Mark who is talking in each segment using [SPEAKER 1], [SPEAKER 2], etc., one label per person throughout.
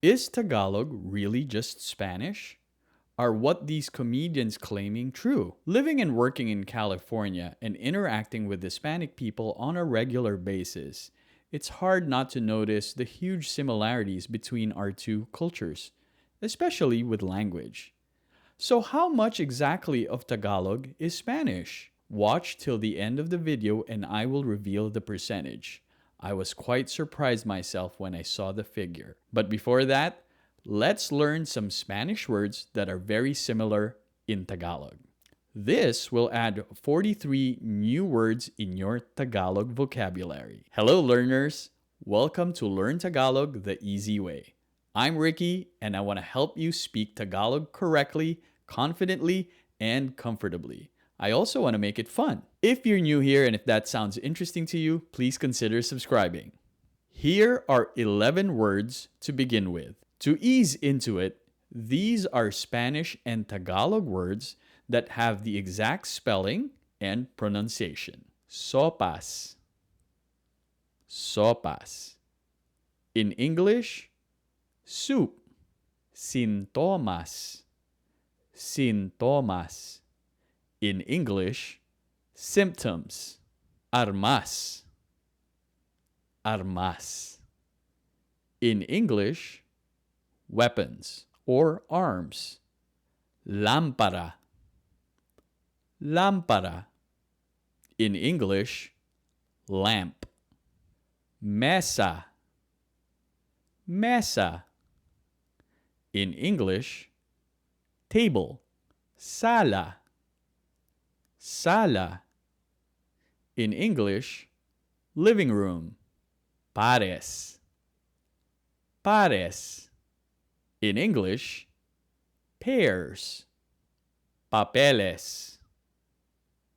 [SPEAKER 1] Is Tagalog really just Spanish? Are what these comedians claiming true? Living and working in California and interacting with Hispanic people on a regular basis, it's hard not to notice the huge similarities between our two cultures, especially with language. So, how much exactly of Tagalog is Spanish? Watch till the end of the video and I will reveal the percentage. I was quite surprised myself when I saw the figure. But before that, let's learn some Spanish words that are very similar in Tagalog. This will add 43 new words in your Tagalog vocabulary. Hello, learners! Welcome to Learn Tagalog the Easy Way. I'm Ricky, and I want to help you speak Tagalog correctly, confidently, and comfortably. I also want to make it fun. If you're new here and if that sounds interesting to you, please consider subscribing. Here are 11 words to begin with. To ease into it, these are Spanish and Tagalog words that have the exact spelling and pronunciation. Sopas. Sopas. In English, soup. Sintomas. Sintomas. In English, symptoms. Armas. Armas. In English, weapons or arms. Lampara. Lampara. In English, lamp. Mesa. Mesa. In English, table. Sala. Sala. In English, living room. Pares. Pares. In English, pears. Papeles.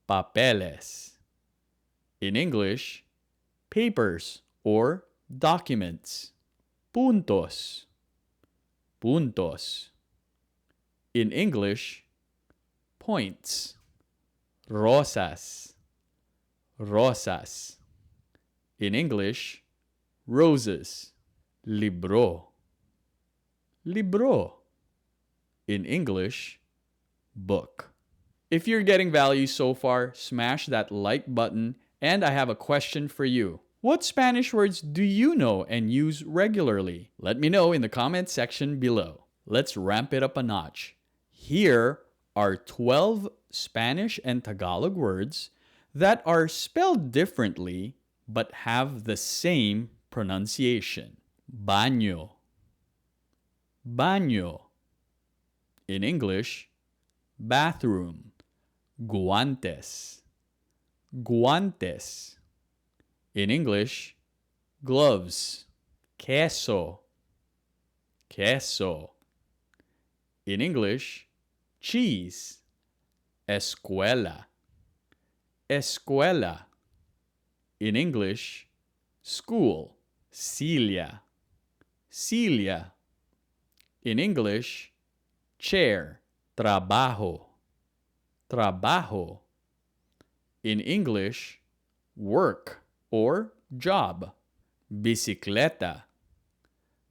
[SPEAKER 1] Papeles. In English, papers or documents. Puntos. Puntos. In English, points. Rosas. Rosas. In English, roses. Libro. Libro. In English, book. If you're getting value so far, smash that like button, and I have a question for you. What Spanish words do you know and use regularly? Let me know in the comment section below. Let's ramp it up a notch. Here are 12 Spanish and Tagalog words that are spelled differently but have the same pronunciation. Baño. Baño. In English, bathroom. Guantes. Guantes. In English, gloves. Queso. Queso. In English, cheese. Escuela. Escuela. In English, school. Silla. Silla. In English, chair. Trabajo. Trabajo. In English, work or job. Bicicleta.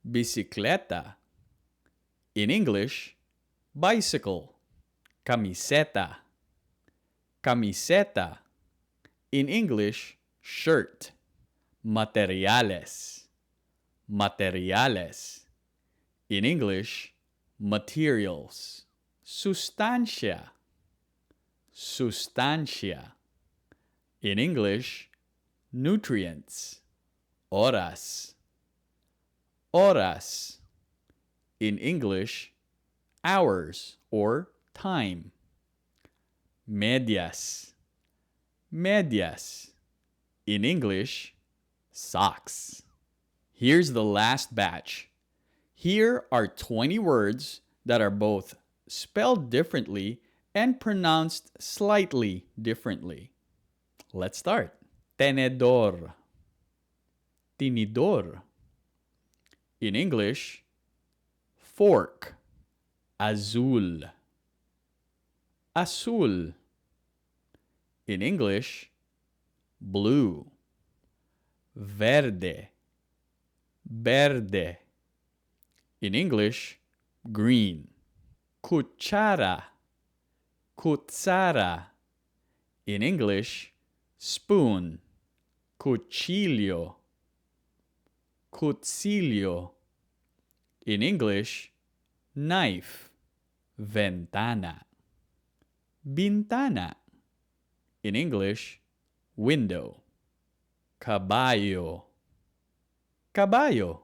[SPEAKER 1] Bicicleta. In English, bicycle. Camiseta. Camiseta. In English, shirt. Materiales. Materiales. In English, materials. Sustancia. Sustancia. In English, nutrients. Horas. Horas. In English, hours or time. Medias. Medias. In English, socks. Here's the last batch. Here are 20 words that are both spelled differently and pronounced slightly differently. Let's start. Tenedor. Tinidor. In English, fork. Azul. Azul. In English, blue. Verde. Verde. In English, green. Cuchara, kutsara. In English, spoon. Cuchillo, cuchillo. In English, knife. Ventana, bintana. In English, window. Caballo, caballo.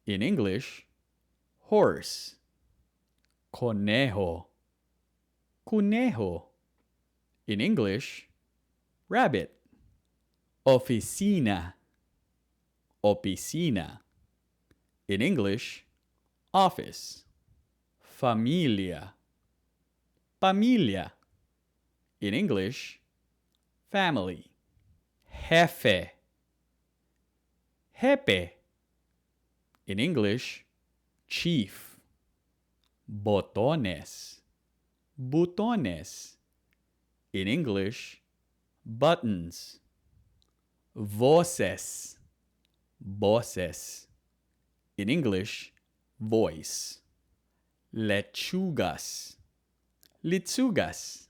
[SPEAKER 1] In English, horse. Conejo, conejo. In English, rabbit. Oficina, oficina. In English, office. Familia, familia. In English, family. Jefe, jefe. In English, chief. Botones, butones. In English, buttons. Voces, voces. In English, voice. Lechugas, litsugas.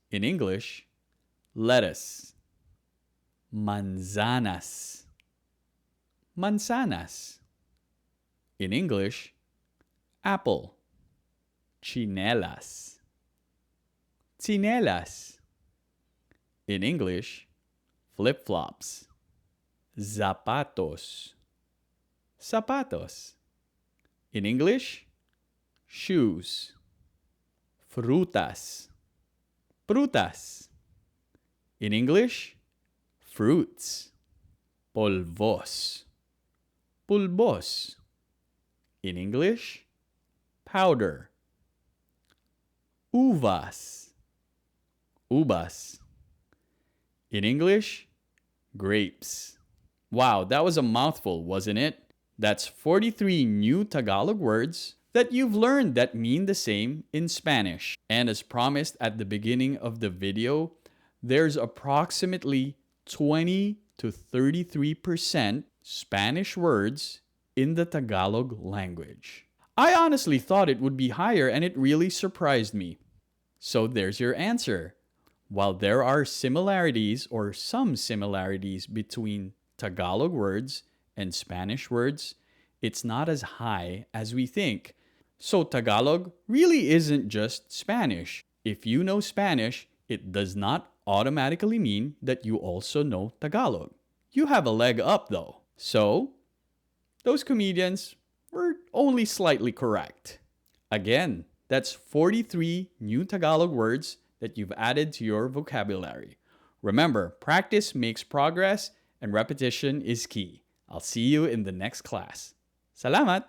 [SPEAKER 1] In English, lettuce. Manzanas, manzanas. In English, apple. Chinelas, chinelas. In English, flip-flops. Zapatos, zapatos. In English, shoes. Frutas, frutas. In English, fruits. Polvos, pulvos. In English, powder. Uvas, uvas. In English, grapes. Wow, that was a mouthful, wasn't it? That's 43 new Tagalog words that you've learned that mean the same in Spanish. And as promised at the beginning of the video, there's approximately 20 to 33% Spanish words in the Tagalog language. I honestly thought it would be higher, and it really surprised me. So there's your answer. While there are similarities or some similarities between Tagalog words and Spanish words, it's not as high as we think. So Tagalog really isn't just Spanish. If you know Spanish, it does not automatically mean that you also know Tagalog. You have a leg up though. So, those comedians were only slightly correct. Again, that's 43 new Tagalog words that you've added to your vocabulary. Remember, practice makes progress and repetition is key. I'll see you in the next class. Salamat!